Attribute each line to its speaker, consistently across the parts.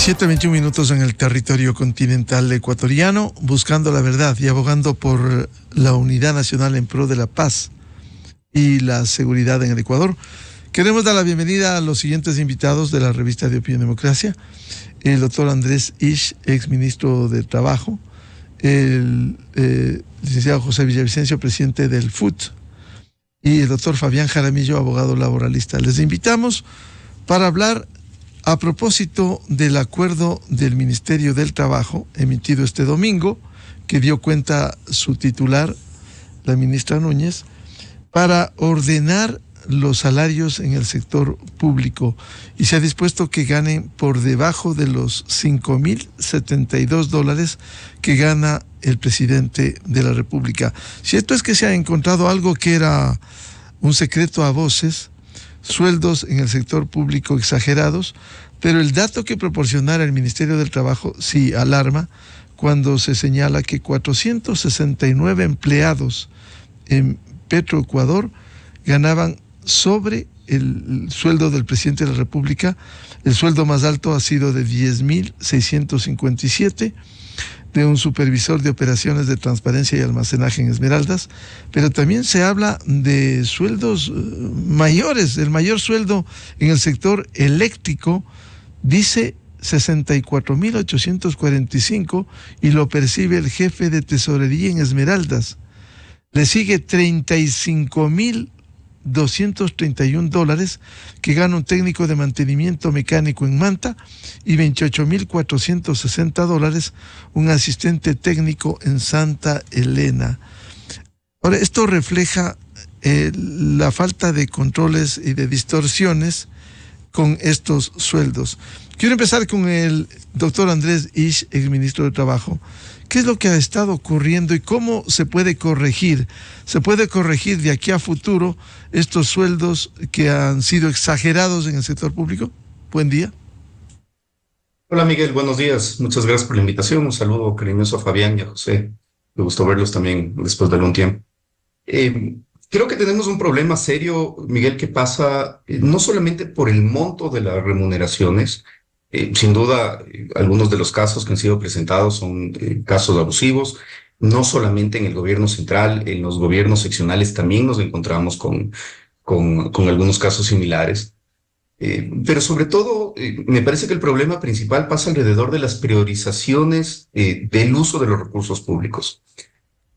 Speaker 1: 7:21 en el territorio continental ecuatoriano, buscando la verdad y abogando por la unidad nacional en pro de la paz y la seguridad en el Ecuador. Queremos dar la bienvenida a los siguientes invitados de la revista de Opinión Democracia: el doctor Andrés Isch, exministro de Trabajo; el licenciado José Villavicencio, presidente del FUT; y el doctor Fabián Jaramillo, abogado laboralista. Les invitamos para hablar a propósito del acuerdo del Ministerio del Trabajo emitido este domingo, que dio cuenta su titular, la ministra Núñez, para ordenar los salarios en el sector público, y se ha dispuesto que ganen por debajo de los $5,072 que gana el presidente de la República. Cierto es que se ha encontrado algo que era un secreto a voces: sueldos en el sector público exagerados, pero el dato que proporcionara el Ministerio del Trabajo sí alarma, cuando se señala que 469 empleados en Petroecuador ganaban sobre el sueldo del presidente de la República. El sueldo más alto ha sido de 10,657, de un supervisor de operaciones de transparencia y almacenaje en Esmeraldas, pero también se habla de sueldos mayores. El mayor sueldo en el sector eléctrico dice 64,845 y lo percibe el jefe de tesorería en Esmeraldas. Le sigue $30,231 que gana un técnico de mantenimiento mecánico en Manta, y $28,460 un asistente técnico en Santa Elena. Ahora, esto refleja la falta de controles y de distorsiones con estos sueldos. Quiero empezar con el doctor Andrés Isch, exministro de Trabajo. ¿Qué es lo que ha estado ocurriendo y cómo se puede corregir? ¿Se puede corregir de aquí a futuro estos sueldos que han sido exagerados en el sector público? Buen día.
Speaker 2: Hola Miguel, buenos días. Muchas gracias por la invitación. Un saludo cariñoso a Fabián y a José. Me gustó verlos también después de algún tiempo. Creo que tenemos un problema serio, Miguel, que pasa no solamente por el monto de las remuneraciones. Sin duda, algunos de los casos que han sido presentados son casos abusivos. No solamente en el gobierno central, en los gobiernos seccionales también nos encontramos con algunos casos similares. Pero sobre todo, me parece que el problema principal pasa alrededor de las priorizaciones del uso de los recursos públicos.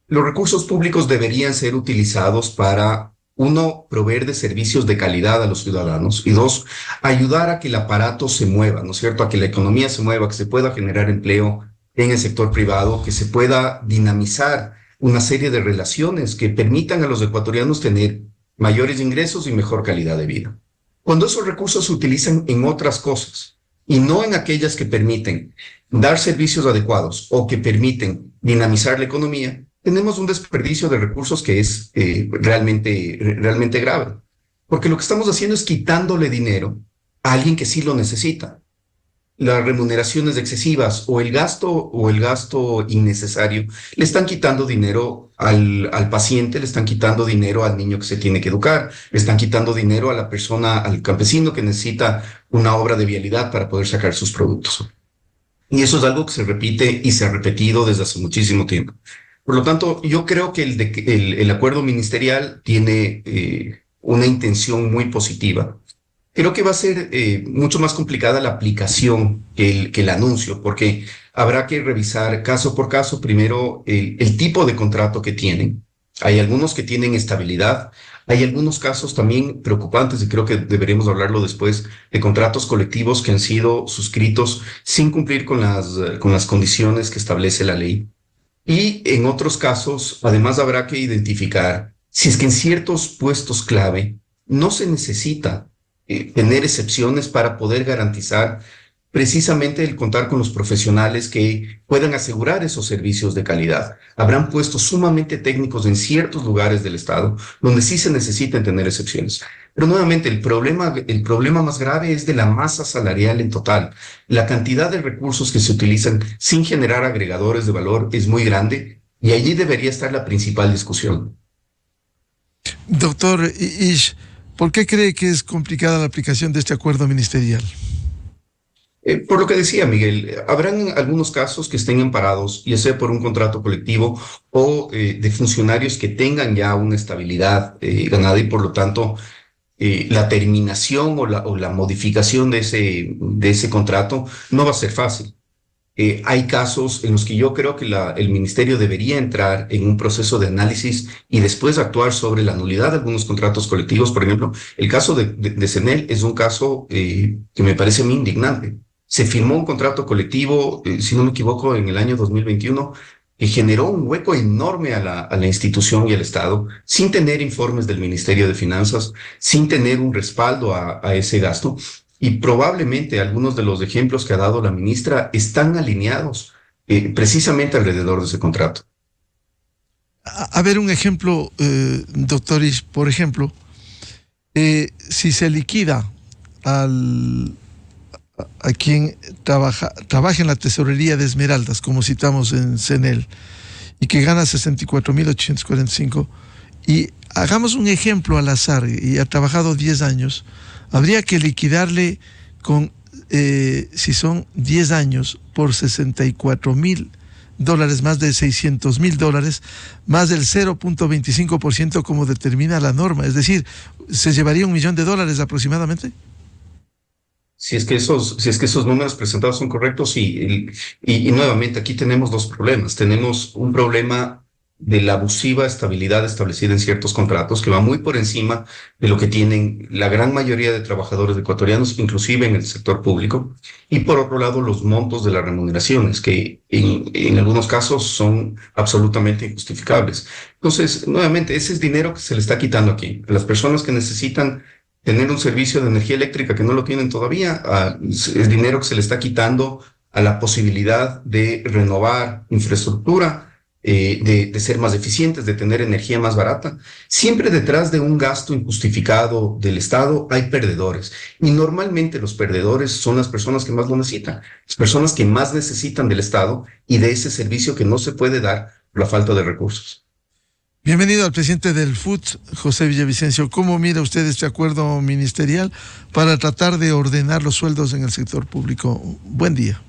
Speaker 2: Los recursos públicos deberían ser utilizados para, uno, proveer de servicios de calidad a los ciudadanos, y dos, ayudar a que el aparato se mueva, ¿no es cierto? A que la economía se mueva, que se pueda generar empleo en el sector privado, que se pueda dinamizar una serie de relaciones que permitan a los ecuatorianos tener mayores ingresos y mejor calidad de vida. Cuando esos recursos se utilizan en otras cosas y no en aquellas que permiten dar servicios adecuados o que permiten dinamizar la economía, tenemos un desperdicio de recursos que es realmente grave. Porque lo que estamos haciendo es quitándole dinero a alguien que sí lo necesita. Las remuneraciones excesivas o el gasto innecesario le están quitando dinero al paciente, le están quitando dinero al niño que se tiene que educar, le están quitando dinero a la persona, al campesino que necesita una obra de vialidad para poder sacar sus productos. Y eso es algo que se repite y se ha repetido desde hace muchísimo tiempo. Por lo tanto, yo creo que el acuerdo ministerial tiene una intención muy positiva. Creo que va a ser mucho más complicada la aplicación que el anuncio, porque habrá que revisar caso por caso primero el tipo de contrato que tienen. Hay algunos que tienen estabilidad, hay algunos casos también preocupantes, y creo que deberemos hablarlo después, de contratos colectivos que han sido suscritos sin cumplir con las condiciones que establece la ley. Y en otros casos, además, habrá que identificar si es que en ciertos puestos clave no se necesita tener excepciones para poder garantizar precisamente el contar con los profesionales que puedan asegurar esos servicios de calidad. Habrán puestos sumamente técnicos en ciertos lugares del Estado donde sí se necesitan tener excepciones. Pero nuevamente, el problema más grave es de la masa salarial en total. La cantidad de recursos que se utilizan sin generar agregadores de valor es muy grande, y allí debería estar la principal discusión.
Speaker 1: Doctor Isch, ¿por qué cree que es complicada la aplicación de este acuerdo ministerial?
Speaker 2: Por lo que decía Miguel, habrán algunos casos que estén amparados, ya sea por un contrato colectivo o de funcionarios que tengan ya una estabilidad ganada y por lo tanto la terminación o la modificación de ese contrato no va a ser fácil. Hay casos en los que yo creo que el ministerio debería entrar en un proceso de análisis y después actuar sobre la nulidad de algunos contratos colectivos. Por ejemplo, el caso de CNEL es un caso que me parece muy indignante. Se firmó un contrato colectivo, si no me equivoco, en el año 2021, que generó un hueco enorme a la institución y al Estado, sin tener informes del Ministerio de Finanzas, sin tener un respaldo a ese gasto. Y probablemente algunos de los ejemplos que ha dado la ministra están alineados precisamente alrededor de ese contrato.
Speaker 1: A ver, un ejemplo, doctor Ish, por ejemplo, si se liquida a quien trabaja en la tesorería de Esmeraldas, como citamos en CNEL, y que gana 64.845, y hagamos un ejemplo al azar, y ha trabajado 10 años, habría que liquidarle con, si son 10 años, por $64.000, más de $600.000, más del 0.25% como determina la norma. Es decir, ¿se llevaría $1 millón aproximadamente?
Speaker 2: Si es que esos números presentados son correctos, y nuevamente aquí tenemos dos problemas. Tenemos un problema de la abusiva estabilidad establecida en ciertos contratos que va muy por encima de lo que tienen la gran mayoría de trabajadores ecuatorianos, inclusive en el sector público. Y por otro lado, los montos de las remuneraciones, que en algunos casos son absolutamente injustificables. Entonces, nuevamente, ese es dinero que se le está quitando aquí. A las personas que necesitan tener un servicio de energía eléctrica que no lo tienen todavía, es dinero que se le está quitando a la posibilidad de renovar infraestructura, de ser más eficientes, de tener energía más barata. Siempre detrás de un gasto injustificado del Estado hay perdedores. Y normalmente los perdedores son las personas que más lo necesitan, las personas que más necesitan del Estado y de ese servicio que no se puede dar por la falta de recursos.
Speaker 1: Bienvenido al presidente del FUT, José Villavicencio. ¿Cómo mira usted este acuerdo ministerial para tratar de ordenar los sueldos en el sector público? Buen día.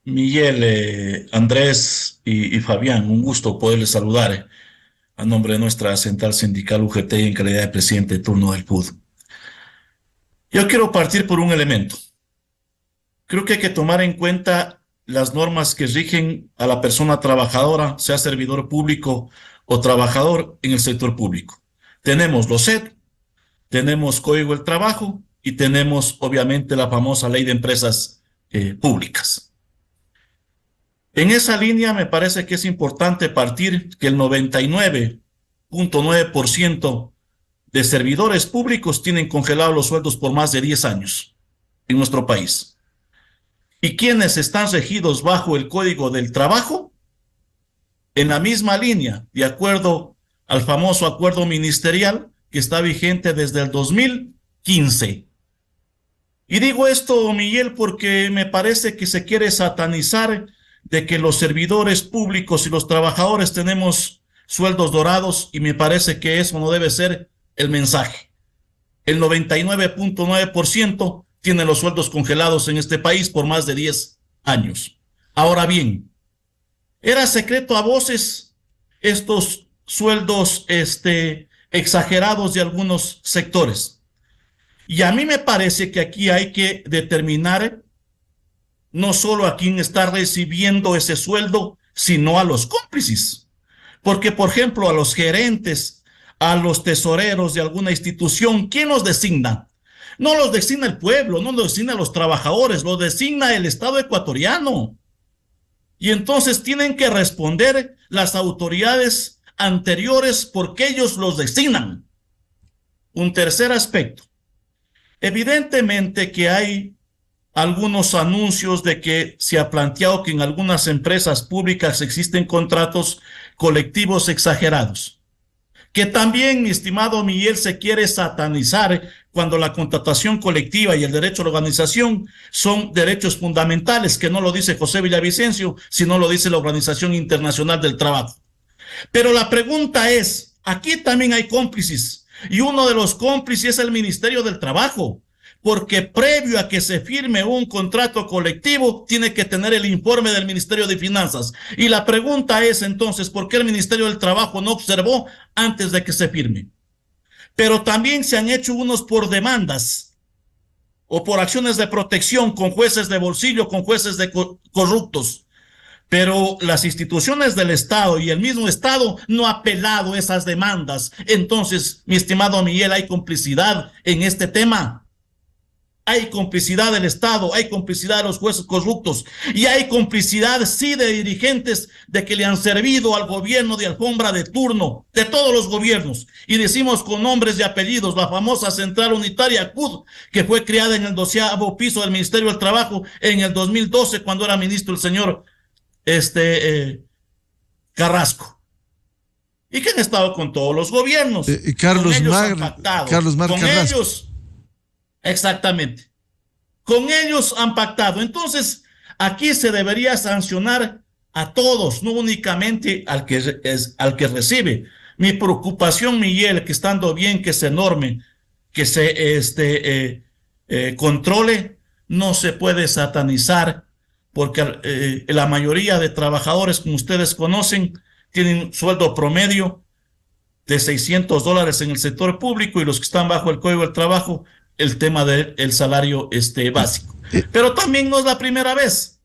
Speaker 3: Miguel, Andrés y Fabián, un gusto poderles saludar a nombre de nuestra central sindical UGT y en calidad de presidente de turno del PUD. Yo quiero partir por un elemento. Creo que hay que tomar en cuenta las normas que rigen a la persona trabajadora, sea servidor público o trabajador en el sector público. Tenemos los LOSET, tenemos Código del Trabajo y tenemos obviamente la famosa Ley de Empresas Públicas. En esa línea me parece que es importante partir que el 99.9% de servidores públicos tienen congelados los sueldos por más de 10 años en nuestro país. Y quienes están regidos bajo el Código del Trabajo, en la misma línea, de acuerdo al famoso acuerdo ministerial que está vigente desde el 2015. Y digo esto, Miguel, porque me parece que se quiere satanizar de que los servidores públicos y los trabajadores tenemos sueldos dorados, y me parece que eso no debe ser el mensaje. El 99.9% tiene los sueldos congelados en este país por más de 10 años. Ahora bien, era secreto a voces estos sueldos exagerados de algunos sectores. Y a mí me parece que aquí hay que determinar no solo a quién está recibiendo ese sueldo, sino a los cómplices. Porque, por ejemplo, a los gerentes, a los tesoreros de alguna institución, ¿quién los designa? No los designa el pueblo, no los designa los trabajadores, los designa el Estado ecuatoriano. Y entonces tienen que responder las autoridades anteriores porque ellos los designan. Un tercer aspecto. Evidentemente que hay algunos anuncios de que se ha planteado que en algunas empresas públicas existen contratos colectivos exagerados, que también, mi estimado Miguel, se quiere satanizar cuando la contratación colectiva y el derecho a la organización son derechos fundamentales, que no lo dice José Villavicencio, sino lo dice la Organización Internacional del Trabajo. Pero la pregunta es, aquí también hay cómplices, y uno de los cómplices es el Ministerio del Trabajo, porque previo a que se firme un contrato colectivo, tiene que tener el informe del Ministerio de Finanzas. Y la pregunta es entonces, ¿por qué el Ministerio del Trabajo no observó antes de que se firme? Pero también se han hecho unos por demandas o por acciones de protección con jueces de bolsillo, con jueces de corruptos. Pero las instituciones del Estado y el mismo Estado no ha apelado esas demandas. Entonces, mi estimado Miguel, ¿hay complicidad en este tema? Hay complicidad del Estado, hay complicidad de los jueces corruptos y hay complicidad, sí, de dirigentes de que le han servido al gobierno de alfombra de turno, de todos los gobiernos. Y decimos con nombres y apellidos, la famosa Central Unitaria CUD, que fue creada en el 12º piso del Ministerio del Trabajo en el 2012, cuando era ministro el señor Carrasco, y que han estado con todos los gobiernos.
Speaker 1: Carlos Mar Carrasco.
Speaker 3: Ellos, exactamente, con ellos han pactado. Entonces, aquí se debería sancionar a todos, no únicamente al que recibe. Mi preocupación, Miguel, que estando bien que se norme, que se controle, no se puede satanizar, porque la mayoría de trabajadores, como ustedes conocen, tienen sueldo promedio de $600 en el sector público, y los que están bajo el Código del Trabajo, el tema del salario básico. Pero también no es la primera vez.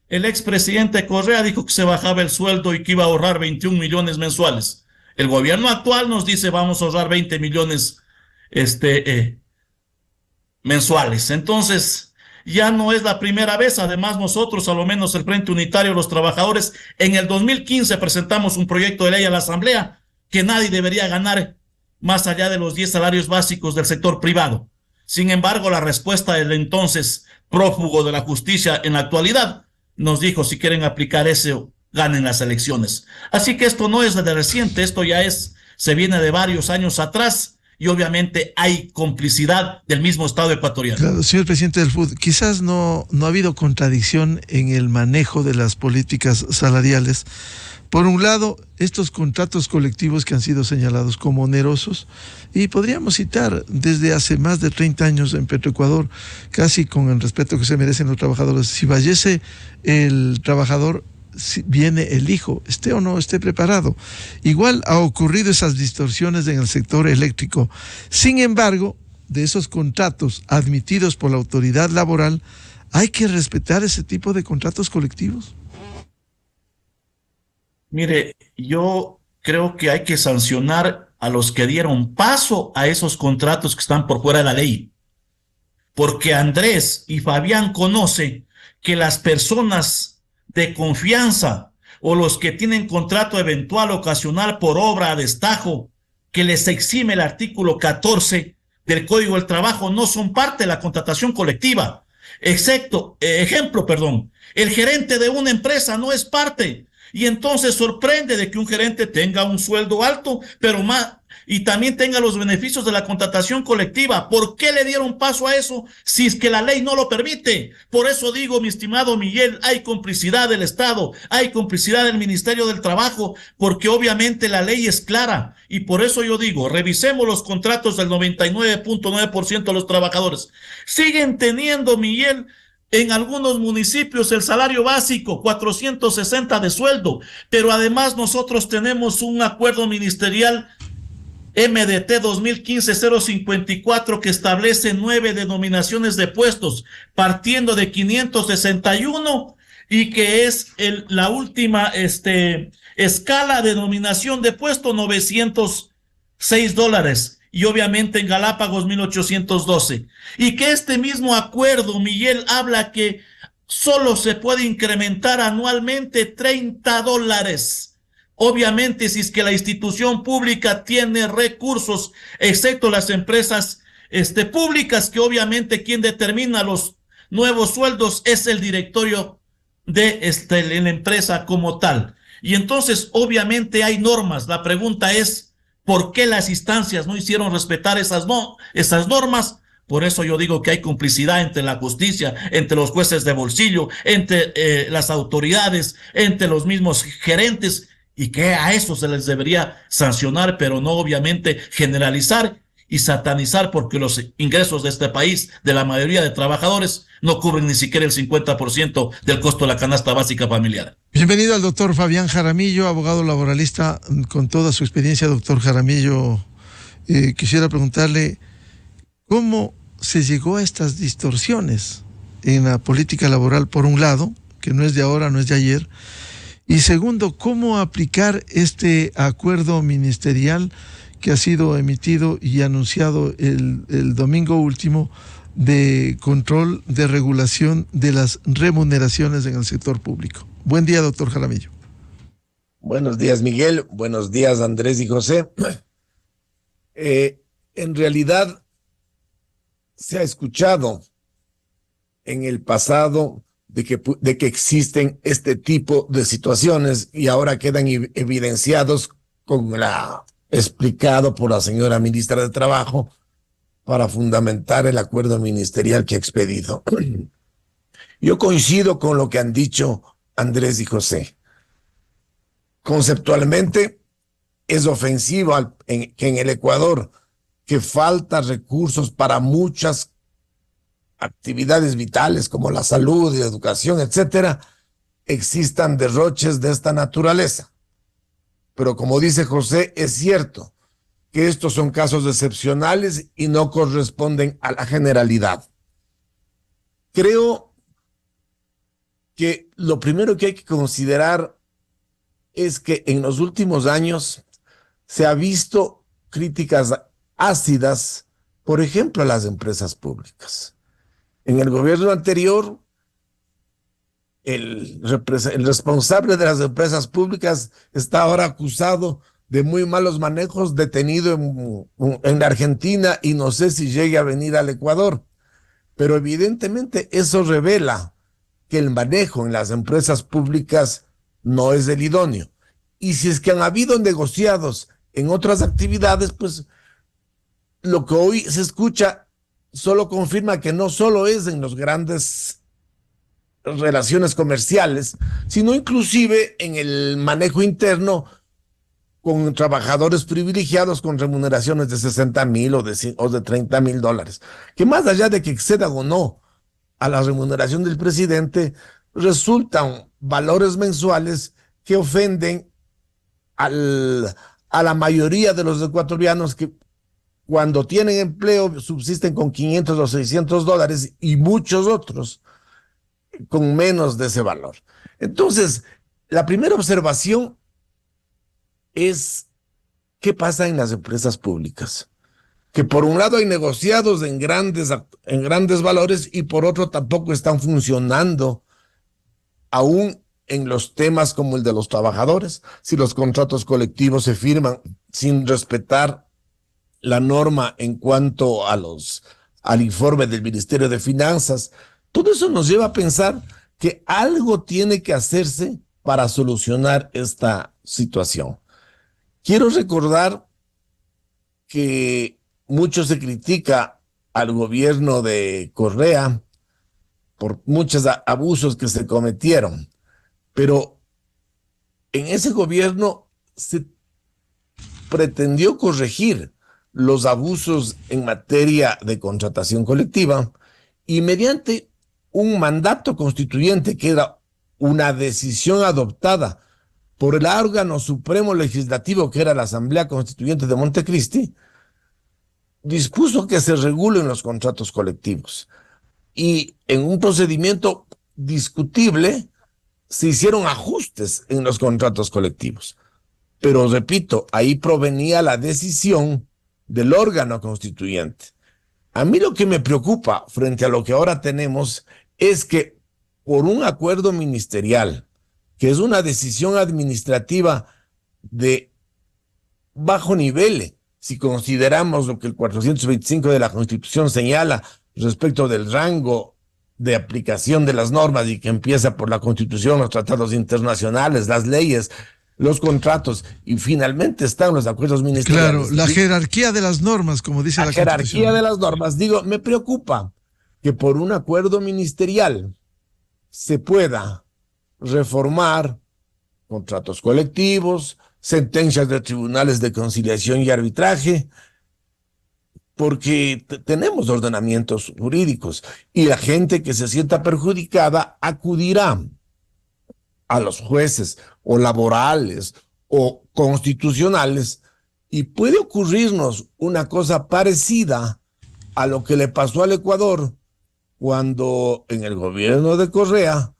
Speaker 3: El expresidente Correa dijo que se bajaba el sueldo y que iba a ahorrar 21 millones mensuales. El gobierno actual nos dice vamos a ahorrar 20 millones mensuales. Entonces, ya no es la primera vez. Además, nosotros, a lo menos el Frente Unitario de los Trabajadores, en el 2015 presentamos un proyecto de ley a la Asamblea que nadie debería ganar más allá de los 10 salarios básicos del sector privado. Sin embargo, la respuesta del entonces prófugo de la justicia en la actualidad nos dijo, si quieren aplicar eso, ganen las elecciones. Así que esto no es de reciente, esto ya se viene de varios años atrás. Y obviamente hay complicidad del mismo Estado ecuatoriano.
Speaker 1: Claro, señor presidente del FUD, quizás no ha habido contradicción en el manejo de las políticas salariales. Por un lado, estos contratos colectivos que han sido señalados como onerosos, y podríamos citar desde hace más de 30 años en Petroecuador, casi con el respeto que se merecen los trabajadores. Si fallece el trabajador, viene el hijo, esté o no esté preparado. Igual ha ocurrido esas distorsiones en el sector eléctrico. Sin embargo, de esos contratos admitidos por la autoridad laboral, ¿hay que respetar ese tipo de contratos colectivos?
Speaker 3: Mire, yo creo que hay que sancionar a los que dieron paso a esos contratos que están por fuera de la ley. Porque Andrés y Fabián conocen que las personas de confianza o los que tienen contrato eventual ocasional por obra a destajo, que les exime el artículo 14 del Código del Trabajo, no son parte de la contratación colectiva. Ejemplo, el gerente de una empresa no es parte, y entonces sorprende de que un gerente tenga un sueldo alto, pero más, y también tenga los beneficios de la contratación colectiva. ¿Por qué le dieron paso a eso si es que la ley no lo permite? Por eso digo, mi estimado Miguel, hay complicidad del Estado, hay complicidad del Ministerio del Trabajo, porque obviamente la ley es clara. Y por eso yo digo, revisemos los contratos del 99.9% de los trabajadores. Siguen teniendo, Miguel, en algunos municipios el salario básico, 460 de sueldo, pero además nosotros tenemos un acuerdo ministerial MDT 2015-054 que establece 9 denominaciones de puestos, partiendo de 561, y que es la última escala de denominación de puesto, $906. Y obviamente en Galápagos 1812. Y que este mismo acuerdo, Miguel, habla que solo se puede incrementar anualmente $30. Obviamente, si es que la institución pública tiene recursos, excepto las empresas públicas, que obviamente quien determina los nuevos sueldos es el directorio de la empresa como tal. Y entonces, obviamente, hay normas. La pregunta es, ¿por qué las instancias no hicieron respetar esas normas? Por eso yo digo que hay complicidad entre la justicia, entre los jueces de bolsillo, entre las autoridades, entre los mismos gerentes, y que a eso se les debería sancionar, pero no obviamente generalizar y satanizar porque los ingresos de este país, de la mayoría de trabajadores, no cubren ni siquiera el 50% del costo de la canasta básica familiar.
Speaker 1: Bienvenido al doctor Fabián Jaramillo, abogado laboralista con toda su experiencia. Doctor Jaramillo, quisiera preguntarle cómo se llegó a estas distorsiones en la política laboral, por un lado, que no es de ahora, no es de ayer, y segundo, cómo aplicar este acuerdo ministerial que ha sido emitido y anunciado el domingo último de control, de regulación de las remuneraciones en el sector público. Buen día, doctor Jaramillo.
Speaker 4: Buenos días, Miguel. Buenos días, Andrés y José. En realidad, se ha escuchado en el pasado de que existen este tipo de situaciones y ahora quedan evidenciados con explicado por la señora ministra de Trabajo para fundamentar el acuerdo ministerial que ha expedido. Yo coincido con lo que han dicho Andrés y José. Conceptualmente es ofensivo que en el Ecuador, que falta recursos para muchas actividades vitales como la salud y la educación, etcétera, existan derroches de esta naturaleza. Pero como dice José, es cierto que estos son casos excepcionales y no corresponden a la generalidad. Creo que lo primero que hay que considerar es que en los últimos años se ha visto críticas ácidas, por ejemplo, a las empresas públicas. En el gobierno anterior, el responsable de las empresas públicas está ahora acusado de muy malos manejos, detenido en la Argentina y no sé si llegue a venir al Ecuador. Pero evidentemente eso revela que el manejo en las empresas públicas no es el idóneo. Y si es que han habido negociados en otras actividades, pues lo que hoy se escucha solo confirma que no solo es en los grandes relaciones comerciales, sino inclusive en el manejo interno con trabajadores privilegiados con remuneraciones de 60,000 o de $30,000, que más allá de que excedan o no a la remuneración del presidente, resultan valores mensuales que ofenden a la mayoría de los ecuatorianos que cuando tienen empleo subsisten con $500 o $600 y muchos otros con menos de ese valor. Entonces, la primera observación es qué pasa en las empresas públicas. Que por un lado hay negociados en grandes valores y por otro tampoco están funcionando aún en los temas como el de los trabajadores. Si los contratos colectivos se firman sin respetar la norma en cuanto al informe del Ministerio de Finanzas, todo eso nos lleva a pensar que algo tiene que hacerse para solucionar esta situación. Quiero recordar que mucho se critica al gobierno de Correa por muchos abusos que se cometieron, pero en ese gobierno se pretendió corregir los abusos en materia de contratación colectiva y mediante un mandato constituyente que era una decisión adoptada por el órgano supremo legislativo que era la Asamblea Constituyente de Montecristi, dispuso que se regulen los contratos colectivos. Y en un procedimiento discutible se hicieron ajustes en los contratos colectivos. Pero repito, ahí provenía la decisión del órgano constituyente. A mí lo que me preocupa frente a lo que ahora tenemos es que por un acuerdo ministerial, que es una decisión administrativa de bajo nivel, si consideramos lo que el 425 de la Constitución señala respecto del rango de aplicación de las normas y que empieza por la Constitución, los tratados internacionales, las leyes, los contratos y finalmente están los acuerdos ministeriales.
Speaker 1: Claro, la jerarquía de las normas, como dice la Constitución.
Speaker 4: La jerarquía de las normas. Digo, me preocupa que por un acuerdo ministerial se pueda reformar contratos colectivos, sentencias de tribunales de conciliación y arbitraje, porque tenemos ordenamientos jurídicos y la gente que se sienta perjudicada acudirá a los jueces o laborales o constitucionales, y puede ocurrirnos una cosa parecida a lo que le pasó al Ecuador cuando en el gobierno de Correa,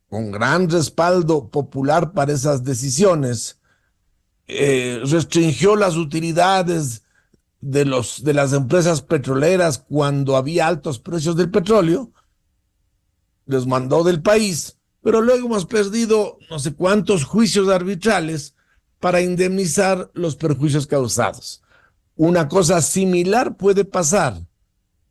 Speaker 4: con gran respaldo popular para esas decisiones, restringió las utilidades de las empresas petroleras cuando había altos precios del petróleo, les mandó del país, pero luego hemos perdido no sé cuántos juicios arbitrales para indemnizar los perjuicios causados. Una cosa similar puede pasar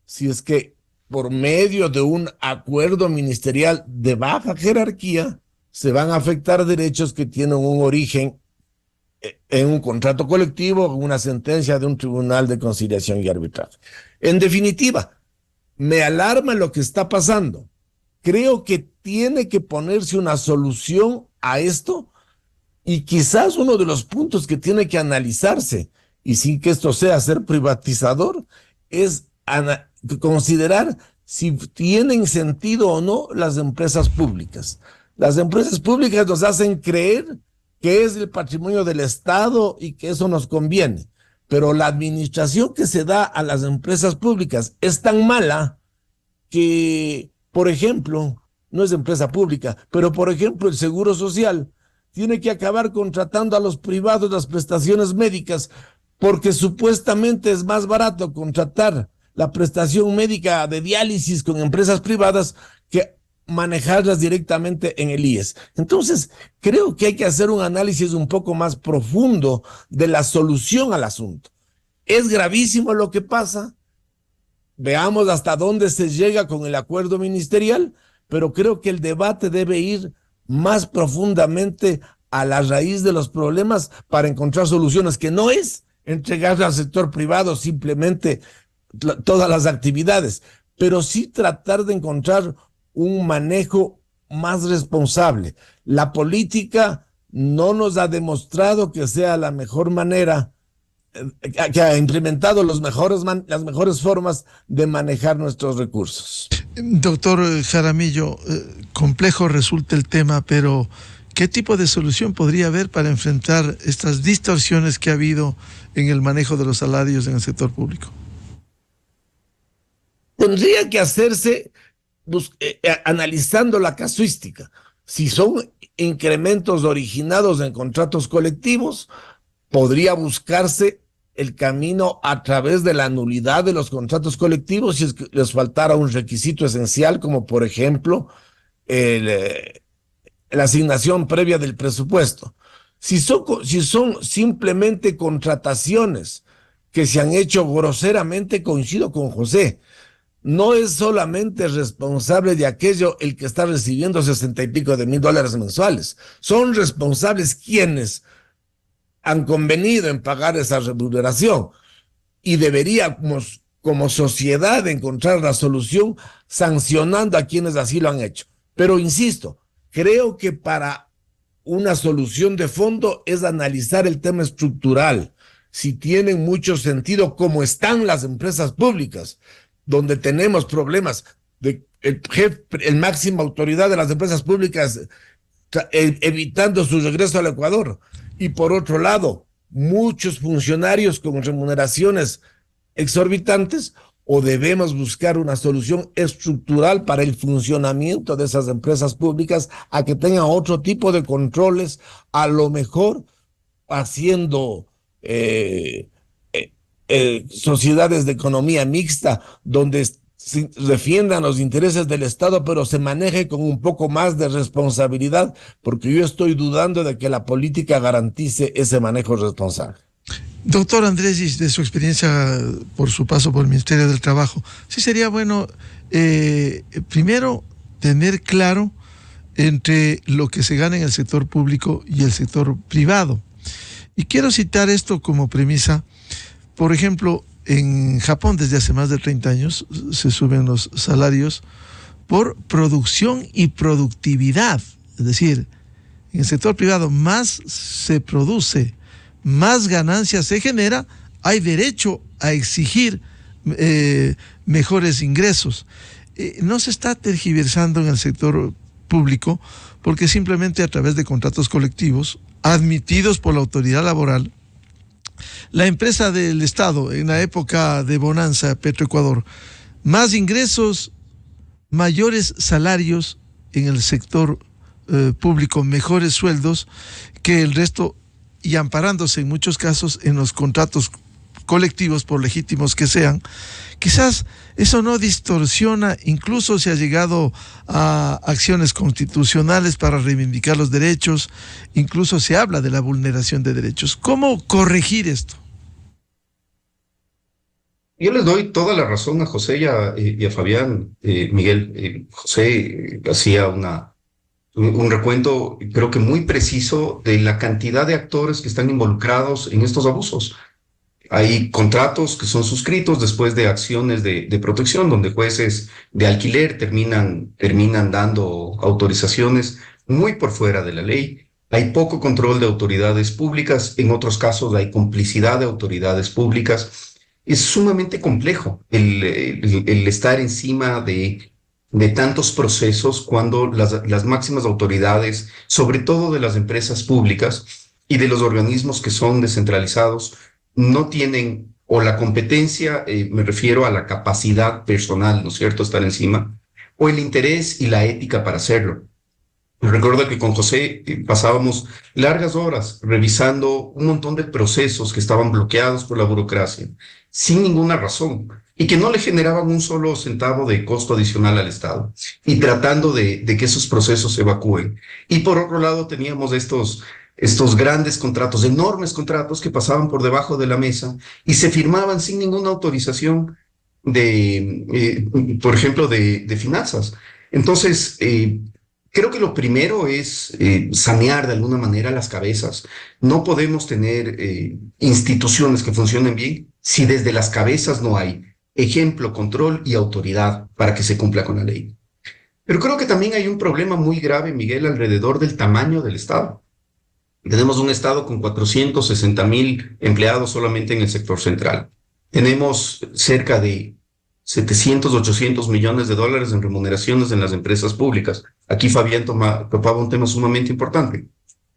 Speaker 4: si es que por medio de un acuerdo ministerial de baja jerarquía se van a afectar derechos que tienen un origen en un contrato colectivo o una sentencia de un tribunal de conciliación y arbitraje. En definitiva, me alarma lo que está pasando. Creo que tiene que ponerse una solución a esto, y quizás uno de los puntos que tiene que analizarse, y sin que esto sea ser privatizador, es considerar si tienen sentido o no las empresas públicas. Las empresas públicas nos hacen creer que es el patrimonio del Estado y que eso nos conviene, pero la administración que se da a las empresas públicas es tan mala que, por ejemplo, no es empresa pública, pero por ejemplo el Seguro Social tiene que acabar contratando a los privados las prestaciones médicas porque supuestamente es más barato contratar la prestación médica de diálisis con empresas privadas que manejarlas directamente en el IES. Entonces, creo que hay que hacer un análisis un poco más profundo de la solución al asunto. Es gravísimo lo que pasa. Veamos hasta dónde se llega con el acuerdo ministerial, pero creo que el debate debe ir más profundamente a la raíz de los problemas para encontrar soluciones, que no es entregarle al sector privado simplemente todas las actividades, pero sí tratar de encontrar un manejo más responsable. La política no nos ha demostrado que sea la mejor manera, que ha implementado las mejores formas de manejar nuestros recursos.
Speaker 1: Doctor Jaramillo, complejo resulta el tema, pero ¿qué tipo de solución podría haber para enfrentar estas distorsiones que ha habido en el manejo de los salarios en el sector público?
Speaker 4: Tendría que hacerse analizando la casuística. Si son incrementos originados en contratos colectivos, podría buscarse el camino a través de la nulidad de los contratos colectivos si es que les faltara un requisito esencial, como por ejemplo la asignación previa del presupuesto. Si son simplemente contrataciones que se han hecho groseramente, coincido con José, no es solamente responsable de aquello el que está recibiendo 60 y pico de mil dólares mensuales. Son responsables quienes han convenido en pagar esa remuneración, y deberíamos como sociedad encontrar la solución sancionando a quienes así lo han hecho. Pero insisto, creo que para una solución de fondo es analizar el tema estructural, si tienen mucho sentido como están las empresas públicas, donde tenemos problemas de el máxima autoridad de las empresas públicas evitando su regreso al Ecuador, y por otro lado muchos funcionarios con remuneraciones exorbitantes, o debemos buscar una solución estructural para el funcionamiento de esas empresas públicas, a que tengan otro tipo de controles, a lo mejor haciendo sociedades de economía mixta, donde se defiendan los intereses del Estado, pero se maneje con un poco más de responsabilidad, porque yo estoy dudando de que la política garantice ese manejo responsable.
Speaker 1: Doctor Andrés, de su experiencia por su paso por el Ministerio del Trabajo, sí sería bueno primero tener claro entre lo que se gana en el sector público y el sector privado. Y quiero citar esto como premisa. Por ejemplo, en Japón desde hace más de 30 años se suben los salarios por producción y productividad. Es decir, en el sector privado más se produce, más ganancias se genera, hay derecho a exigir mejores ingresos. No se está tergiversando en el sector público porque simplemente a través de contratos colectivos admitidos por la autoridad laboral, la empresa del Estado en la época de bonanza Petroecuador, más ingresos, mayores salarios en el sector público, mejores sueldos que el resto, y amparándose en muchos casos en los contratos colectivos, por legítimos que sean. Quizás eso no distorsiona, incluso se ha llegado a acciones constitucionales para reivindicar los derechos, incluso se habla de la vulneración de derechos. ¿Cómo corregir esto?
Speaker 2: Yo les doy toda la razón a José y a Fabián, Miguel. José hacía un recuento, creo que muy preciso, de la cantidad de actores que están involucrados en estos abusos. Hay contratos que son suscritos después de acciones de protección, donde jueces de alquiler terminan dando autorizaciones muy por fuera de la ley. Hay poco control de autoridades públicas, en otros casos hay complicidad de autoridades públicas. Es sumamente complejo el estar encima de tantos procesos cuando las máximas autoridades, sobre todo de las empresas públicas y de los organismos que son descentralizados, no tienen o la competencia, me refiero a la capacidad personal, ¿no es cierto?, estar encima, o el interés y la ética para hacerlo. Recuerdo que con José pasábamos largas horas revisando un montón de procesos que estaban bloqueados por la burocracia, sin ninguna razón, y que no le generaban un solo centavo de costo adicional al Estado, y tratando de que esos procesos se evacúen. Y por otro lado teníamos estos grandes contratos, enormes contratos que pasaban por debajo de la mesa y se firmaban sin ninguna autorización por ejemplo, de finanzas. Entonces, creo que lo primero es sanear de alguna manera las cabezas. No podemos tener instituciones que funcionen bien si desde las cabezas no hay ejemplo, control y autoridad para que se cumpla con la ley. Pero creo que también hay un problema muy grave, Miguel, alrededor del tamaño del Estado. Tenemos un Estado con 460,000 empleados solamente en el sector central. Tenemos cerca de 700, 800 millones de dólares en remuneraciones en las empresas públicas. Aquí Fabián topaba un tema sumamente importante.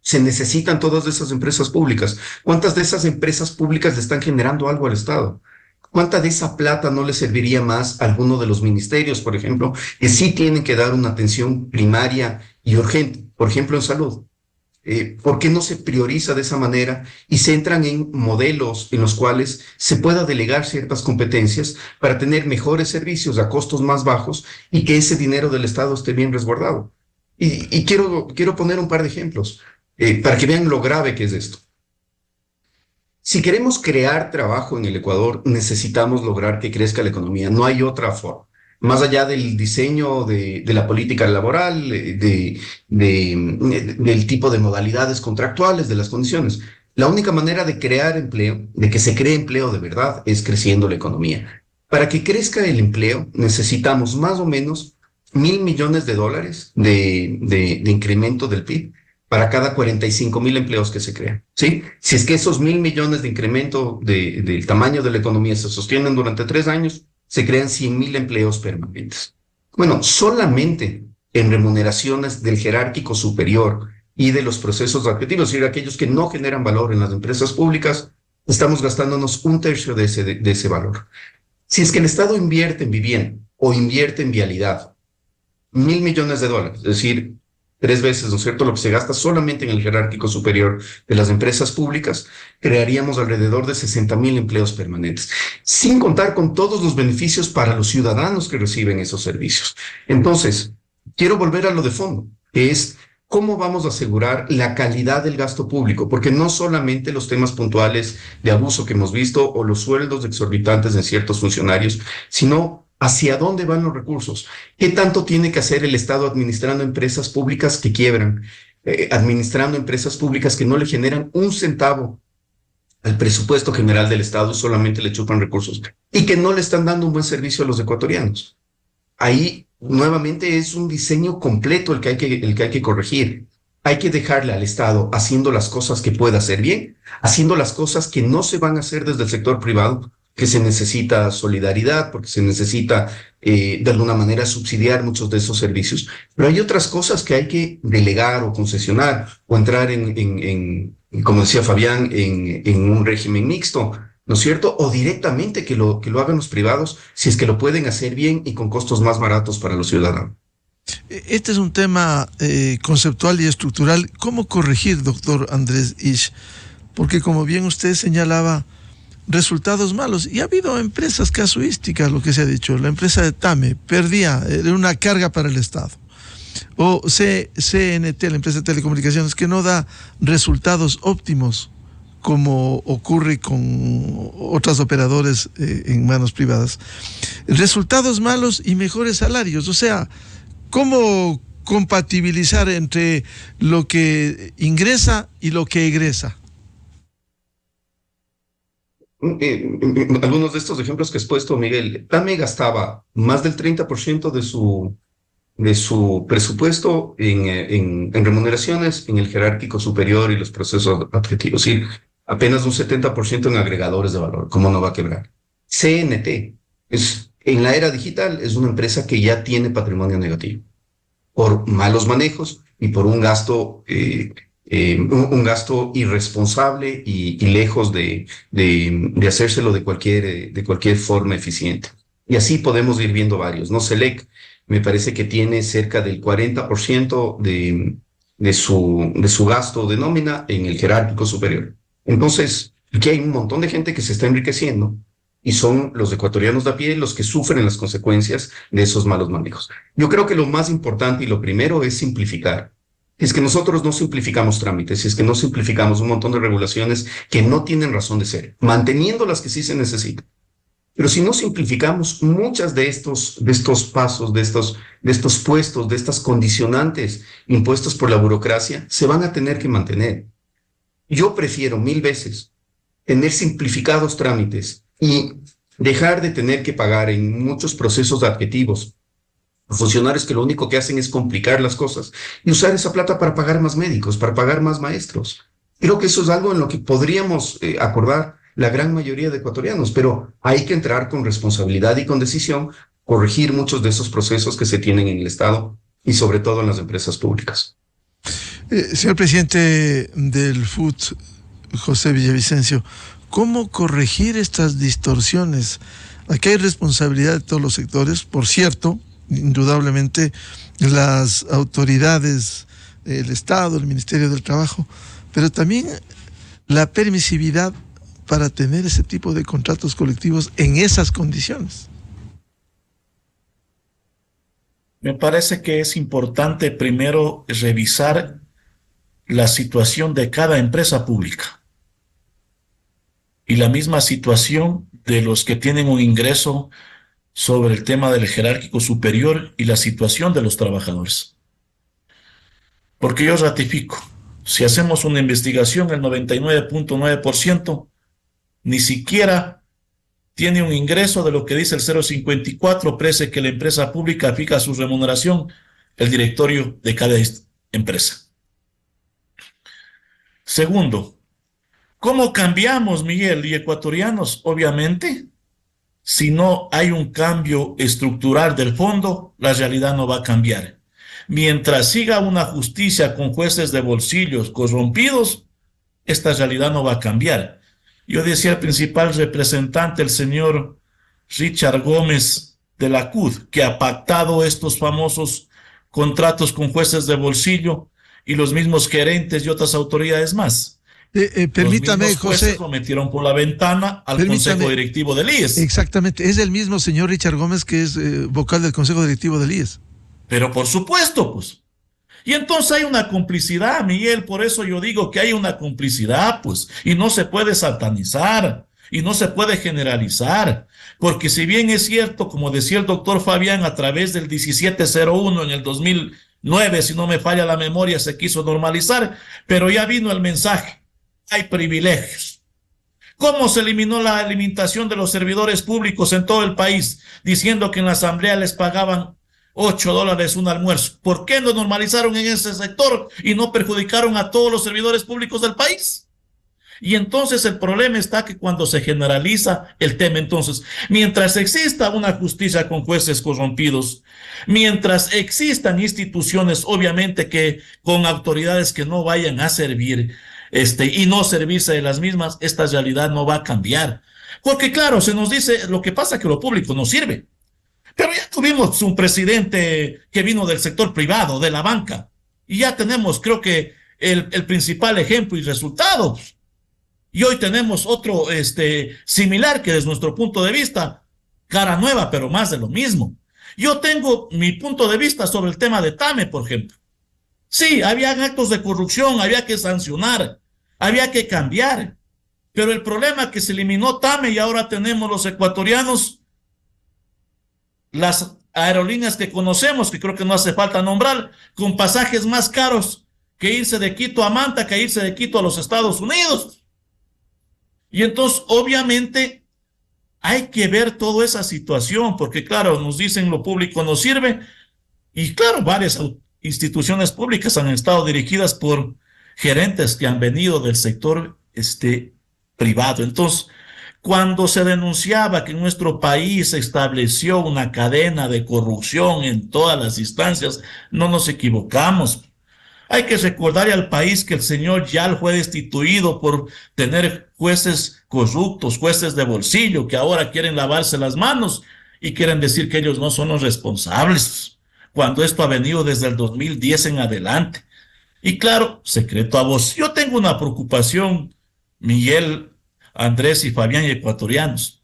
Speaker 2: Se necesitan todas esas empresas públicas. ¿Cuántas de esas empresas públicas le están generando algo al Estado? ¿Cuánta de esa plata no le serviría más a alguno de los ministerios, por ejemplo, que sí tienen que dar una atención primaria y urgente, por ejemplo, en salud? ¿Por qué no se prioriza de esa manera y se entran en modelos en los cuales se pueda delegar ciertas competencias para tener mejores servicios a costos más bajos y que ese dinero del Estado esté bien resguardado? Y quiero poner un par de ejemplos para que vean lo grave que es esto. Si queremos crear trabajo en el Ecuador, necesitamos lograr que crezca la economía. No hay otra forma. Más allá del diseño de la política laboral, del tipo de modalidades contractuales, de las condiciones. La única manera de crear empleo, de que se cree empleo de verdad, es creciendo la economía. Para que crezca el empleo, necesitamos más o menos $1,000 millones de incremento del PIB para cada 45,000 empleos que se crean, ¿sí? Si es que esos 1,000 millones de incremento del tamaño de la economía se sostienen durante 3 años, se crean 100,000 empleos permanentes. Bueno, solamente en remuneraciones del jerárquico superior y de los procesos adquisitivos, es decir, aquellos que no generan valor en las empresas públicas, estamos gastándonos 1/3 de ese valor. Si es que el Estado invierte en vivienda o invierte en vialidad, $1,000 millones, es decir, 3 veces, ¿no es cierto?, lo que se gasta solamente en el jerárquico superior de las empresas públicas, crearíamos alrededor de 60,000 empleos permanentes, sin contar con todos los beneficios para los ciudadanos que reciben esos servicios. Entonces, quiero volver a lo de fondo, que es cómo vamos a asegurar la calidad del gasto público, porque no solamente los temas puntuales de abuso que hemos visto o los sueldos exorbitantes de ciertos funcionarios, sino ¿hacia dónde van los recursos? ¿Qué tanto tiene que hacer el Estado administrando empresas públicas que quiebran, administrando empresas públicas que no le generan un centavo al presupuesto general del Estado y solamente le chupan recursos y que no le están dando un buen servicio a los ecuatorianos? Ahí, nuevamente, es un diseño completo el que hay que corregir. Hay que dejarle al Estado haciendo las cosas que pueda hacer bien, haciendo las cosas que no se van a hacer desde el sector privado, que se necesita solidaridad, porque se necesita de alguna manera subsidiar muchos de esos servicios, pero hay otras cosas que hay que delegar o concesionar o entrar como decía Fabián, en un régimen mixto, ¿no es cierto? O directamente que lo hagan los privados, si es que lo pueden hacer bien y con costos más baratos para los ciudadanos.
Speaker 1: Este es un tema conceptual y estructural. ¿Cómo corregir, doctor Andrés Isch? Porque como bien usted señalaba, resultados malos. Y ha habido empresas casuísticas, lo que se ha dicho. La empresa de TAME perdía, era una carga para el Estado. O CNT, la empresa de telecomunicaciones, que no da resultados óptimos, como ocurre con otros operadores en manos privadas. Resultados malos y mejores salarios. O sea, ¿cómo compatibilizar entre lo que ingresa y lo que egresa?
Speaker 2: Algunos de estos ejemplos que has puesto, Miguel, TAME gastaba más del 30% de su presupuesto en remuneraciones, en el jerárquico superior y los procesos adjetivos, y apenas un 70% en agregadores de valor. ¿Cómo no va a quebrar? CNT, en la era digital, es una empresa que ya tiene patrimonio negativo por malos manejos y por un gasto irresponsable y lejos de hacérselo de cualquier forma eficiente. Y así podemos ir viendo varios, ¿no? Select me parece que tiene cerca del 40% de su gasto de nómina en el jerárquico superior. Entonces, aquí hay un montón de gente que se está enriqueciendo y son los ecuatorianos de a pie los que sufren las consecuencias de esos malos manejos. Yo creo que lo más importante y lo primero es simplificar. Es que nosotros no simplificamos trámites, es que no simplificamos un montón de regulaciones que no tienen razón de ser, manteniendo las que sí se necesitan. Pero si no simplificamos muchas de estos pasos, de estos puestos, de estas condicionantes impuestos por la burocracia, se van a tener que mantener. Yo prefiero 1000 veces tener simplificados trámites y dejar de tener que pagar en muchos procesos adjetivos a funcionarios que lo único que hacen es complicar las cosas y usar esa plata para pagar más médicos, para pagar más maestros. Creo que eso es algo en lo que podríamos acordar la gran mayoría de ecuatorianos, pero hay que entrar con responsabilidad y con decisión, corregir muchos de esos procesos que se tienen en el Estado y sobre todo en las empresas públicas.
Speaker 1: Señor presidente del FUT, José Villavicencio, ¿cómo corregir estas distorsiones? Aquí hay responsabilidad de todos los sectores. Por cierto, indudablemente las autoridades, el Estado, el Ministerio del Trabajo, pero también la permisividad para tener ese tipo de contratos colectivos en esas condiciones.
Speaker 3: Me parece que es importante primero revisar la situación de cada empresa pública y la misma situación de los que tienen un ingreso sobre el tema del jerárquico superior y la situación de los trabajadores. Porque yo ratifico, si hacemos una investigación, el 99.9% ni siquiera tiene un ingreso de lo que dice el 054, prece que la empresa pública fija su remuneración, el directorio de cada empresa. Segundo, ¿cómo cambiamos, Miguel, y ecuatorianos? Obviamente, si no hay un cambio estructural del fondo, la realidad no va a cambiar. Mientras siga una justicia con jueces de bolsillos corrompidos, esta realidad no va a cambiar. Yo decía al principal representante, el señor Richard Gómez de la CUD, que ha pactado estos famosos contratos con jueces de bolsillo y los mismos gerentes y otras autoridades más.
Speaker 1: Permítame,
Speaker 3: los mismos jueces
Speaker 1: José.
Speaker 3: lo metieron por la ventana al Consejo Directivo del IES.
Speaker 1: Exactamente, es el mismo señor Richard Gómez que es vocal del Consejo Directivo del IES.
Speaker 3: Pero por supuesto, pues. Y entonces hay una complicidad, Miguel, por eso yo digo que hay una complicidad, pues, y no se puede satanizar, y no se puede generalizar, porque si bien es cierto, como decía el doctor Fabián, a través del 1701 en el 2009, si no me falla la memoria, se quiso normalizar, pero ya vino el mensaje, hay privilegios. ¿Cómo se eliminó la alimentación de los servidores públicos en todo el país, diciendo que en la asamblea les pagaban $8 un almuerzo? ¿Por qué no normalizaron en ese sector y no perjudicaron a todos los servidores públicos del país? Y entonces el problema está que cuando se generaliza el tema, entonces, mientras exista una justicia con jueces corrompidos, mientras existan instituciones, obviamente que con autoridades que no vayan a servir, y no servirse de las mismas, esta realidad no va a cambiar. Porque claro, se nos dice, lo que pasa es que lo público no sirve. Pero ya tuvimos un presidente que vino del sector privado, de la banca, y ya tenemos, creo que, el principal ejemplo y resultado. Y hoy tenemos otro similar que desde nuestro punto de vista, cara nueva, pero más de lo mismo. Yo tengo mi punto de vista sobre el tema de Tame, por ejemplo. Sí, había actos de corrupción, había que sancionar, había que cambiar. Pero el problema es que se eliminó Tame y ahora tenemos los ecuatorianos, las aerolíneas que conocemos, que creo que no hace falta nombrar, con pasajes más caros que irse de Quito a Manta, que irse de Quito a los Estados Unidos. Y entonces, obviamente, hay que ver toda esa situación, porque claro, nos dicen lo público no sirve, y claro, varias instituciones públicas han estado dirigidas por gerentes que han venido del sector privado. Entonces, cuando se denunciaba que en nuestro país se estableció una cadena de corrupción en todas las instancias, no nos equivocamos. Hay que recordarle al país que el señor Yal fue destituido por tener jueces corruptos, jueces de bolsillo, que ahora quieren lavarse las manos y quieren decir que ellos no son los responsables, cuando esto ha venido desde el 2010 en adelante. Y claro, secreto a voz. Yo tengo una preocupación, Miguel, Andrés y Fabián y ecuatorianos,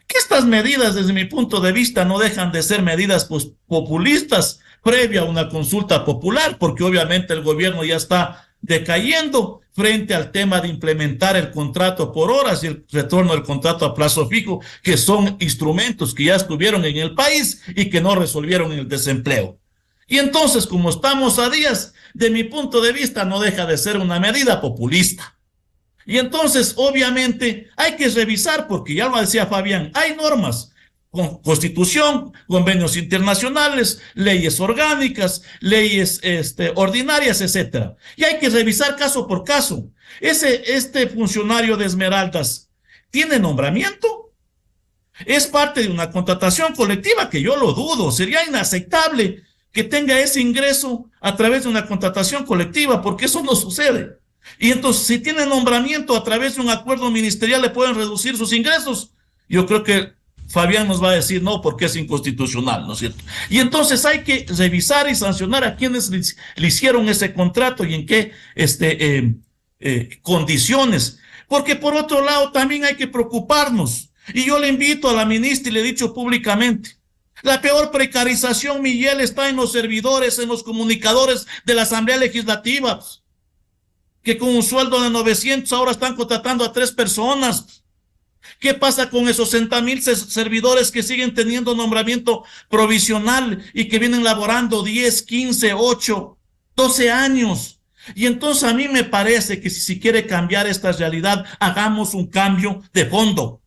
Speaker 3: que estas medidas, desde mi punto de vista, no dejan de ser medidas populistas previa a una consulta popular, porque obviamente el gobierno ya está decayendo frente al tema de implementar el contrato por horas y el retorno del contrato a plazo fijo, que son instrumentos que ya estuvieron en el país y que no resolvieron el desempleo. Y entonces, como estamos a días, de mi punto de vista, no deja de ser una medida populista. Y entonces, obviamente, hay que revisar, porque ya lo decía Fabián, hay normas, constitución, convenios internacionales, leyes orgánicas, leyes ordinarias, etcétera. Y hay que revisar caso por caso. Este funcionario de Esmeraldas tiene nombramiento, es parte de una contratación colectiva, que yo lo dudo, sería inaceptable que tenga ese ingreso a través de una contratación colectiva, porque eso no sucede. Y entonces, si tiene nombramiento a través de un acuerdo ministerial, le pueden reducir sus ingresos. Yo creo que Fabián nos va a decir no, porque es inconstitucional, ¿no es cierto? Y entonces hay que revisar y sancionar a quienes le hicieron ese contrato y en qué condiciones. Porque por otro lado también hay que preocuparnos. Y yo le invito a la ministra y le he dicho públicamente, la peor precarización, Miguel, está en los servidores, en los comunicadores de la Asamblea Legislativa, que con un sueldo de 900 ahora están contratando a 3 personas. ¿Qué pasa con esos 60,000 servidores que siguen teniendo nombramiento provisional y que vienen laborando 10, 15, 8, 12 años? Y entonces a mí me parece que si se quiere cambiar esta realidad, hagamos un cambio de fondo.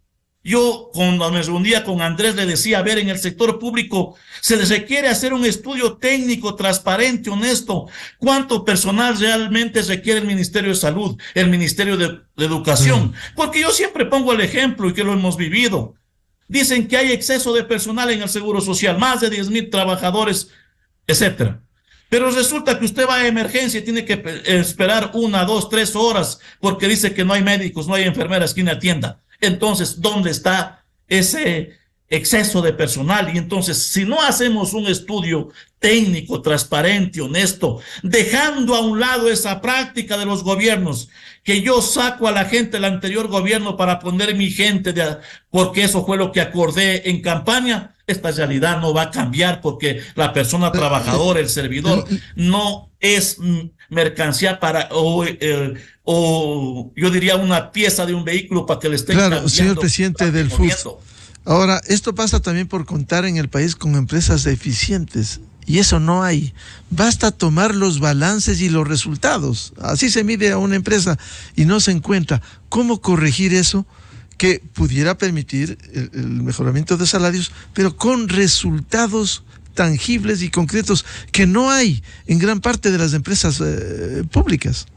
Speaker 3: Yo, cuando me reunía con Andrés, le decía, a ver, en el sector público se les requiere hacer un estudio técnico, transparente, honesto. ¿Cuánto personal realmente requiere el Ministerio de Salud, el Ministerio de Educación? Porque yo siempre pongo el ejemplo y que lo hemos vivido. Dicen que hay exceso de personal en el Seguro Social, más de 10,000 trabajadores, etcétera. Pero resulta que usted va a emergencia y tiene que esperar 1, 2, 3 horas porque dice que no hay médicos, no hay enfermeras quien atienda. Entonces, ¿dónde está ese exceso de personal? Y entonces, si no hacemos un estudio técnico, transparente, honesto, dejando a un lado esa práctica de los gobiernos, que yo saco a la gente del anterior gobierno para poner mi gente, porque eso fue lo que acordé en campaña, esta realidad no va a cambiar, porque la persona trabajadora, el servidor, no es mercancía para, o yo diría una pieza de un vehículo para que le estén
Speaker 1: cambiando. Claro, señor presidente del FUS. Ahora, esto pasa también por contar en el país con empresas eficientes, y eso no hay. Basta tomar los balances y los resultados. Así se mide a una empresa y no se encuentra. ¿Cómo corregir eso que pudiera permitir el mejoramiento de salarios, pero con resultados tangibles y concretos que no hay en gran parte de las empresas públicas?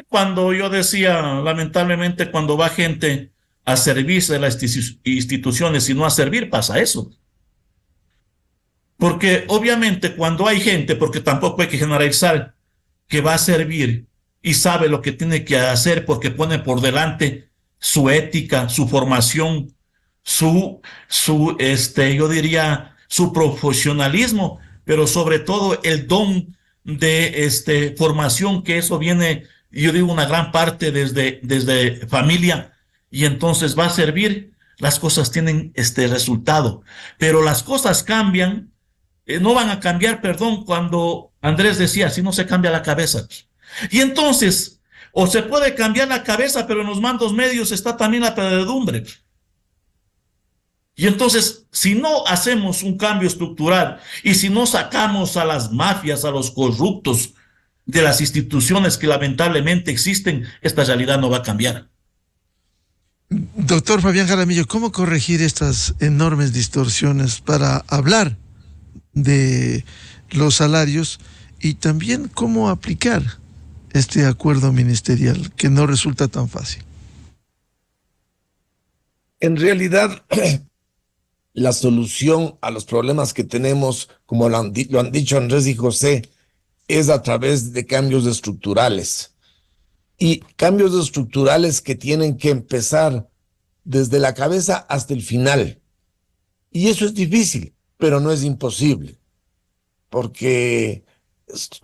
Speaker 3: Cuando yo decía, lamentablemente, cuando va gente a servirse de las instituciones y no a servir, pasa eso. Porque obviamente cuando hay gente, porque tampoco hay que generalizar, que va a servir y sabe lo que tiene que hacer porque pone por delante su ética, su formación, yo diría, su profesionalismo, pero sobre todo el don de formación, que eso viene, yo digo, una gran parte desde familia, y entonces va a servir, las cosas tienen este resultado. Pero las cosas cambian, no van a cambiar, perdón, cuando Andrés decía, si no se cambia la cabeza. Y entonces, o se puede cambiar la cabeza, pero en los mandos medios está también la podredumbre. Y entonces, si no hacemos un cambio estructural y si no sacamos a las mafias, a los corruptos de las instituciones que lamentablemente existen, esta realidad no va a cambiar.
Speaker 1: Doctor Fabián Jaramillo, ¿cómo corregir estas enormes distorsiones para hablar de los salarios y también cómo aplicar este acuerdo ministerial que no resulta tan fácil?
Speaker 4: En realidad, la solución a los problemas que tenemos, como lo han dicho Andrés y José, es a través de cambios estructurales. Y cambios estructurales que tienen que empezar desde la cabeza hasta el final. Y eso es difícil, pero no es imposible, porque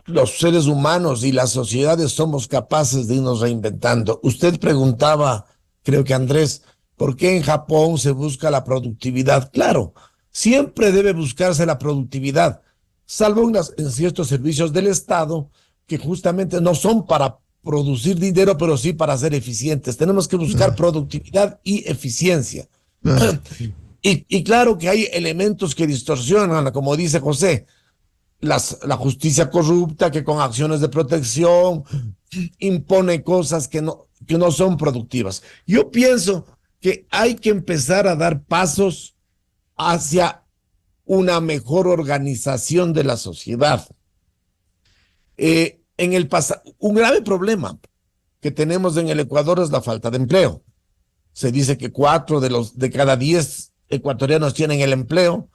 Speaker 4: los seres humanos y las sociedades somos capaces de irnos reinventando. Usted preguntaba, creo que Andrés, ¿por qué en Japón se busca la productividad? Claro, siempre debe buscarse la productividad, salvo en ciertos servicios del Estado que justamente no son para producir dinero, pero sí para ser eficientes. Tenemos que buscar productividad y eficiencia. Y claro que hay elementos que distorsionan, como dice José, la justicia corrupta que con acciones de protección impone cosas que no son productivas. Yo pienso que hay que empezar a dar pasos hacia una mejor organización de la sociedad. Un grave problema que tenemos en el Ecuador es la falta de empleo. Se dice que 4 de cada 10 ecuatorianos tienen el empleo,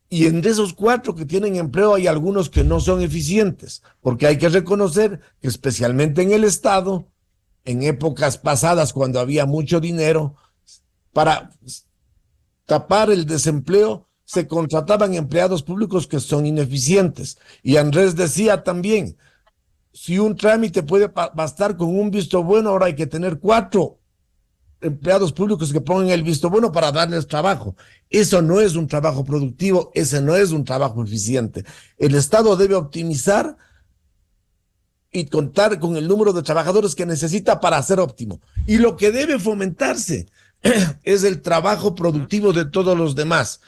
Speaker 4: y de esos 4 que tienen empleo hay algunos que no son eficientes, porque hay que reconocer que especialmente en el Estado, en épocas pasadas cuando había mucho dinero, para tapar el desempleo se contrataban empleados públicos que son ineficientes. Y Andrés decía también, si un trámite puede bastar con un visto bueno, ahora hay que tener 4 empleados públicos que pongan el visto bueno para darles trabajo. Eso no es un trabajo productivo, ese no es un trabajo eficiente. El Estado debe optimizar y contar con el número de trabajadores que necesita para ser óptimo. Y lo que debe fomentarse es el trabajo productivo de todos los demás.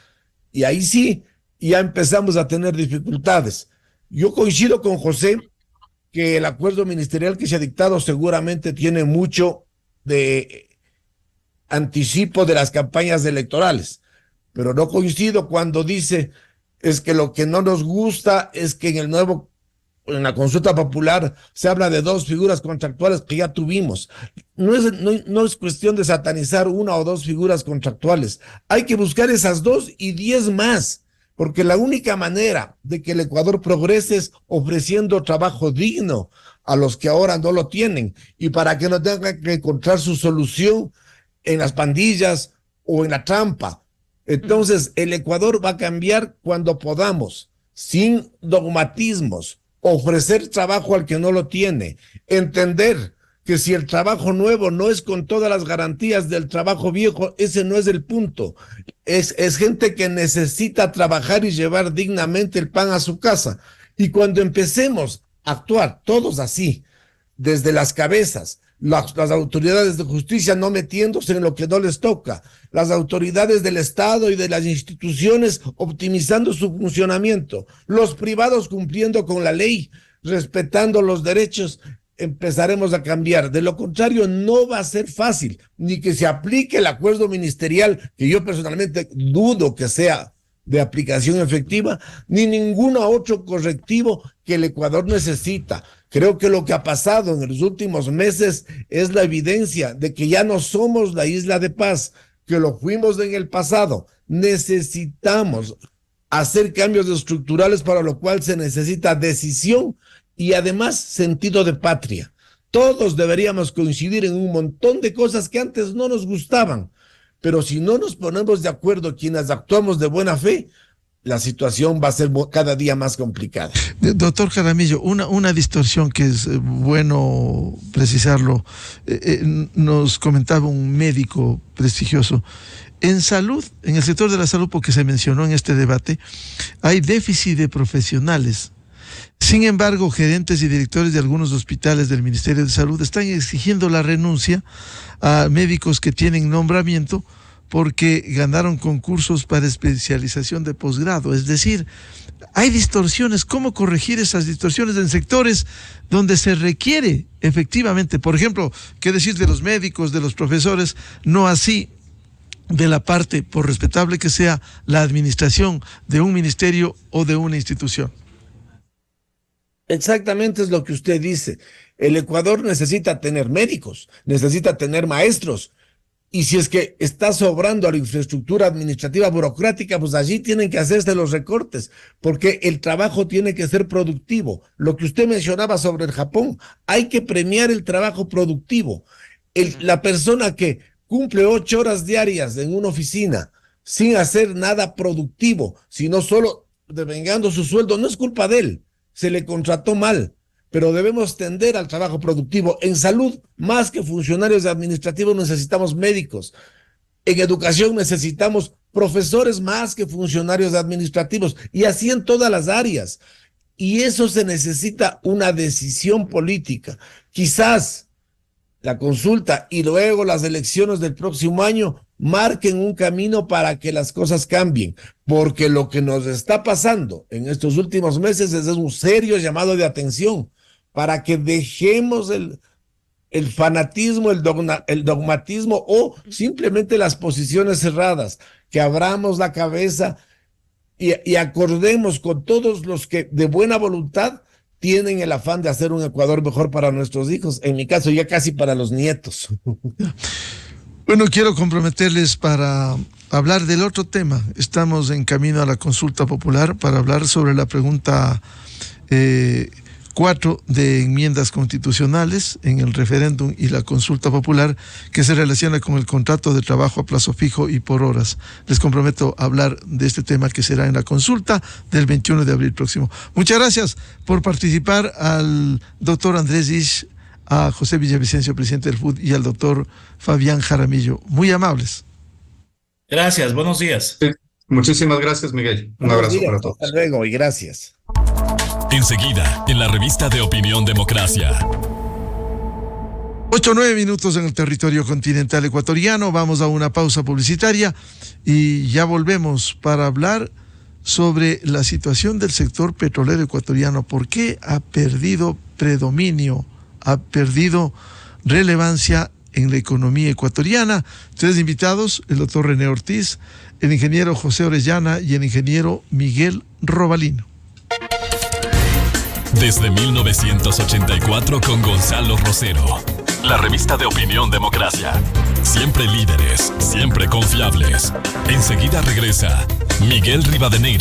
Speaker 4: Y ahí sí, ya empezamos a tener dificultades. Yo coincido con José que el acuerdo ministerial que se ha dictado seguramente tiene mucho de anticipo de las campañas electorales, pero no coincido cuando dice es que lo que no nos gusta es que en la consulta popular se habla de 2 figuras contractuales que ya tuvimos. No es cuestión de satanizar 1 o 2 figuras contractuales. Hay que buscar esas 2 y 10 más, porque la única manera de que el Ecuador progrese es ofreciendo trabajo digno a los que ahora no lo tienen, y para que no tengan que encontrar su solución en las pandillas o en la trampa. Entonces, el Ecuador va a cambiar cuando podamos, sin dogmatismos, ofrecer trabajo al que no lo tiene, entender que si el trabajo nuevo no es con todas las garantías del trabajo viejo, ese no es el punto. Es gente que necesita trabajar y llevar dignamente el pan a su casa. Y cuando empecemos a actuar todos así, desde las cabezas, las autoridades de justicia no metiéndose en lo que no les toca, las autoridades del Estado y de las instituciones optimizando su funcionamiento, los privados cumpliendo con la ley, respetando los derechos, empezaremos a cambiar. De lo contrario, no va a ser fácil, ni que se aplique el acuerdo ministerial, que yo personalmente dudo que sea de aplicación efectiva, ni ningún otro correctivo que el Ecuador necesita. Creo que lo que ha pasado en los últimos meses es la evidencia de que ya no somos la isla de paz, que lo fuimos en el pasado. Necesitamos hacer cambios estructurales, para lo cual se necesita decisión y además sentido de patria. Todos deberíamos coincidir en un montón de cosas que antes no nos gustaban, pero si no nos ponemos de acuerdo quienes actuamos de buena fe, la situación va a ser cada día más complicada.
Speaker 1: Doctor Jaramillo, una distorsión que es bueno precisarlo, nos comentaba un médico prestigioso. En salud, en el sector de la salud, porque se mencionó en este debate, hay déficit de profesionales. Sin embargo, gerentes y directores de algunos hospitales del Ministerio de Salud están exigiendo la renuncia a médicos que tienen nombramiento porque ganaron concursos para especialización de posgrado. Es decir, hay distorsiones. ¿Cómo corregir esas distorsiones en sectores donde se requiere efectivamente? Por ejemplo, ¿qué decir de los médicos, de los profesores? No así de la parte, por respetable que sea, la administración de un ministerio o de una institución.
Speaker 4: Exactamente es lo que usted dice. El Ecuador necesita tener médicos, necesita tener maestros. Y si es que está sobrando a la infraestructura administrativa burocrática, pues allí tienen que hacerse los recortes, porque el trabajo tiene que ser productivo. Lo que usted mencionaba sobre el Japón, hay que premiar el trabajo productivo. La persona que cumple 8 horas diarias en una oficina sin hacer nada productivo, sino solo devengando su sueldo, no es culpa de él. Se le contrató mal, pero debemos tender al trabajo productivo. En salud, más que funcionarios administrativos, necesitamos médicos. En educación necesitamos profesores más que funcionarios administrativos, y así en todas las áreas. Y eso se necesita una decisión política. Quizás la consulta y luego las elecciones del próximo año marquen un camino para que las cosas cambien, porque lo que nos está pasando en estos últimos meses es un serio llamado de atención para que dejemos el fanatismo, el dogmatismo o simplemente las posiciones cerradas, que abramos la cabeza y acordemos con todos los que de buena voluntad tienen el afán de hacer un Ecuador mejor para nuestros hijos, en mi caso ya casi para los nietos.
Speaker 1: Bueno, quiero comprometerles para hablar del otro tema. Estamos en camino a la consulta popular para hablar sobre la pregunta 4 de enmiendas constitucionales en el referéndum y la consulta popular que se relaciona con el contrato de trabajo a plazo fijo y por horas. Les comprometo a hablar de este tema que será en la consulta del 21 de abril próximo. Muchas gracias por participar al doctor Andrés Isch, a José Villavicencio, presidente del FUD, y al doctor Fabián Jaramillo. Muy amables.
Speaker 3: Gracias, buenos días.
Speaker 2: Sí, muchísimas gracias, Miguel. Un abrazo para todos.
Speaker 4: Hasta luego y gracias.
Speaker 5: Enseguida, en la revista de Opinión Democracia.
Speaker 1: 8-9 minutos en el territorio continental ecuatoriano. Vamos a una pausa publicitaria y ya volvemos para hablar sobre la situación del sector petrolero ecuatoriano. ¿Por qué ha perdido predominio, ha perdido relevancia en la economía ecuatoriana? 3 invitados, el doctor René Ortiz, el ingeniero José Orellana y el ingeniero Miguel Robalino.
Speaker 5: Desde 1984 con Gonzalo Rosero. La revista de Opinión Democracia. Siempre líderes, siempre confiables. Enseguida regresa Miguel Rivadeneira.